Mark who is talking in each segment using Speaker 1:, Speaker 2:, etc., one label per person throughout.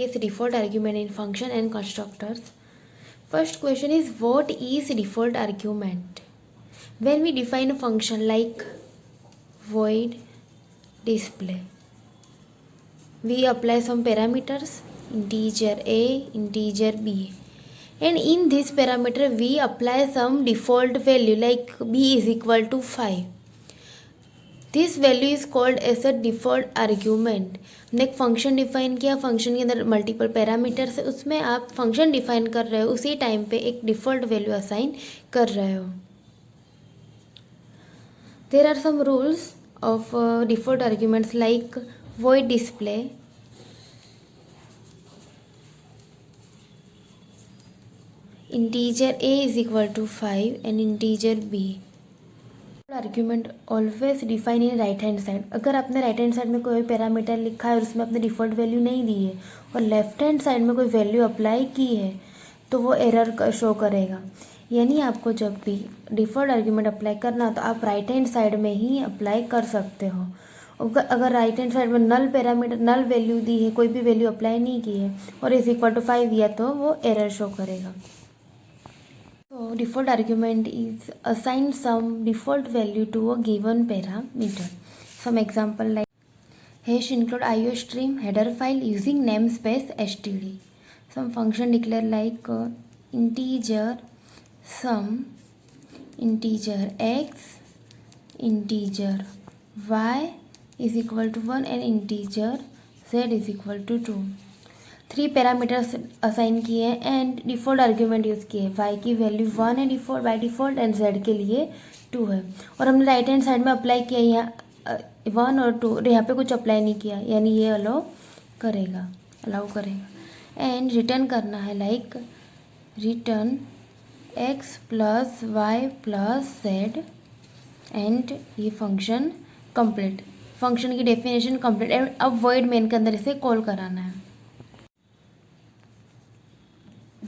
Speaker 1: case default argument in function and constructors. First question is, what is default argument? When we define a function like void display, we apply some parameters, integer a, integer b, and in this parameter we apply some default value like b is equal to 5. This value is called as a default argument. हमने एक function define किया, function के अंदर multiple parameters है, उसमें आप function define कर रहे हो, उसी टाइम पे एक डिफ़ॉल्ट वैल्यू असाइन कर रहे हो. There are some rules of default arguments like void display, integer a is equal to 5 and integer b. Argument always define in right hand side. अगर आपने राइट हैंड साइड में कोई parameter लिखा है और उसमें आपने डिफ़ॉल्ट वैल्यू नहीं दी है और लेफ्ट हैंड साइड में कोई वैल्यू अप्लाई की है तो वो एरर शो करेगा. यानी आपको जब भी डिफ़ॉल्ट आर्ग्यूमेंट अप्लाई करना तो आप राइट हैंड साइड में ही अप्लाई कर सकते हो. अगर राइट हैंड साइड में नल पैरामीटर नल वैल्यू दी है, कोई भी वैल्यू अप्लाई नहीं की है और इज इक्वल टू 5 दिया तो वो एरर शो करेगा. So default argument is assign some default value to a given parameter. Some example like hash include IOStream header file using namespace std. Some function declare like integer sum, integer x, integer y is equal to 1 and integer z is equal to 2. 3 parameters assign किए हैं and default argument use किए. Y की value 1 है default by default and Z के लिए 2 है. और हमने राइट हैंड साइड में अप्लाई किया यहाँ 1 और 2, यहाँ पे कुछ अप्लाई नहीं किया, यानी ये अलाउ करेगा. एंड रिटर्न करना है like return x plus y plus z and ये फंक्शन कंप्लीट. फंक्शन की डेफिनेशन कंप्लीट. एंड अब वॉइड मेन के अंदर इसे कॉल कराना है.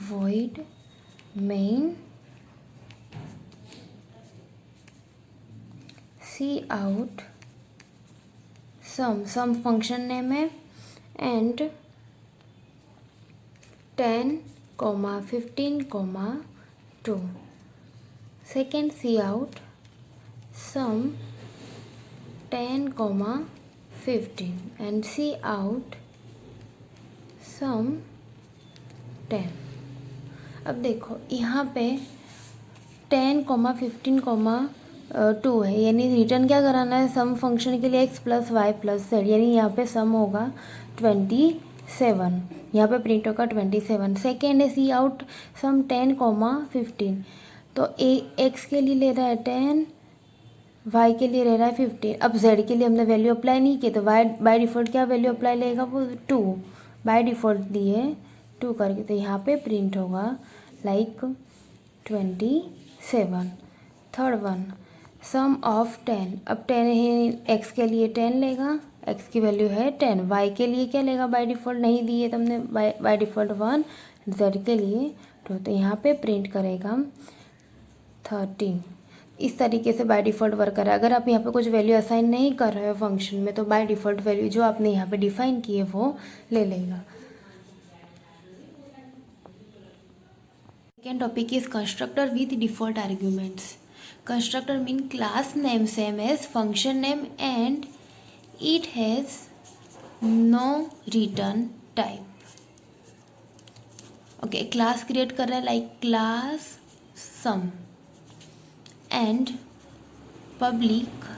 Speaker 1: void main cout sum function name है and 10, 15, 2. second cout sum 10, 15 and cout sum 10. अब देखो यहाँ पे 10, 15, 2 है, यानी रिटर्न क्या कराना है सम फंक्शन के लिए x plus y plus z, यानी यहाँ पे सम होगा 27, यहाँ पे प्रिंट होगा 27. सेकेंड है सी आउट सम 10, 15, तो x के लिए ले रहा है 10, y के लिए ले रहा है 15. अब z के लिए हमने वैल्यू अप्लाई नहीं की तो y बाय डिफ़ॉल्ट क्या वैल्यू अप्लाई लेगा, वो 2 बाय डिफ़ॉल्ट दिए 2 करके, तो यहाँ पे प्रिंट होगा like 27. Third one sum of 10. अब 10 है, x के लिए 10 लेगा, x की वैल्यू है 10. y के लिए क्या लेगा, बाय डिफ़ॉल्ट नहीं दिए तो हमने बाय डिफ़ॉल्ट 1, z के लिए 2, तो यहाँ पे प्रिंट करेगा 13. इस तरीके से बाय डिफ़ॉल्ट वर्क करेगा. अगर आप यहाँ पे कुछ वैल्यू असाइन नहीं कर रहे हो फंक्शन में तो बाय डिफ़ॉल्ट वैल्यू जो आपने यहाँ पे डिफ़ाइन की है वो ले लेगा. Second topic is constructor with default arguments. Constructor mean class name same as function name and it has no return type. Okay, class create कर रहा है like class sum and public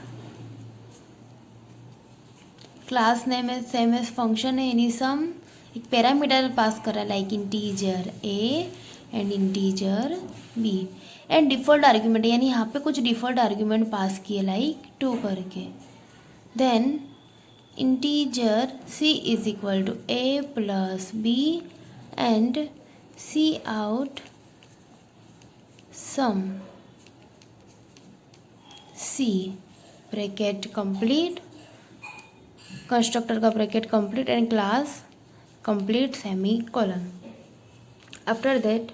Speaker 1: class name is same as function है, यानी sum एक parameter pass कर रहा है like integer a and integer b and default argument, यानी यहाँ पे कुछ डिफ़ॉल्ट आर्ग्यूमेंट पास किए लाइक 2 करके. Then integer c is equal to a plus b and cout sum c bracket complete, constructor का bracket complete and class complete semicolon. After that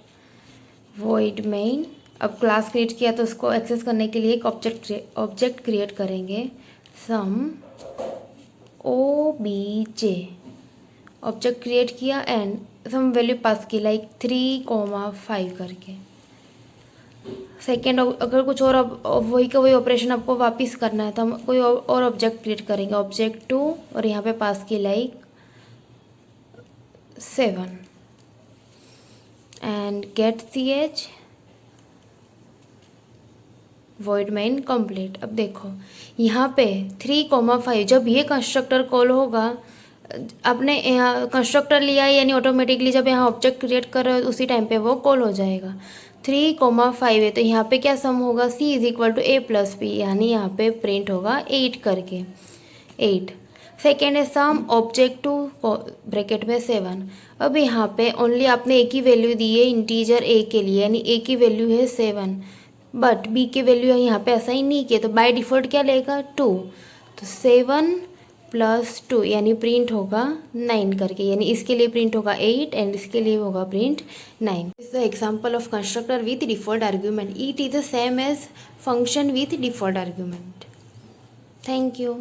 Speaker 1: void main. अब class create किया तो उसको access करने के लिए एक object create करेंगे सम obj. ऑब्जेक्ट क्रिएट किया एंड सम वैल्यू पास की लाइक 3,5 करके। सेकेंड अगर कुछ और वही का वही ऑपरेशन आपको वापस करना है तो हम कोई और ऑब्जेक्ट क्रिएट करेंगे, ऑब्जेक्ट 2 और यहाँ पे पास की like 7 and get ch void main complete. अब देखो यहाँ पे 3,5 जब ये कंस्ट्रक्टर कॉल होगा, आपने यहाँ कंस्ट्रक्टर लिया है यानी ऑटोमेटिकली जब यहाँ ऑब्जेक्ट क्रिएट कर रहे हो उसी टाइम पे वो कॉल हो जाएगा। 3,5 है तो यहाँ पे क्या सम होगा, c is equal to a+b, यानी यहाँ पे प्रिंट होगा 8 करके 8। सेकेंड है सम ऑब्जेक्ट 2 ब्रैकेट में 7। अब यहाँ पे ओनली आपने एक ही वैल्यू दी है इंटीजर a के लिए, यानी a की वैल्यू है 7, बट b की वैल्यू यहाँ पे असाइन नहीं किया तो बाय डिफ़ॉल्ट क्या लेगा 2, तो 7 + 2 यानी प्रिंट होगा 9 करके, यानी इसके लिए प्रिंट होगा 8 एंड इसके लिए होगा print 9। Is the example of constructor with default argument. It is the same as function with default argument. Thank you.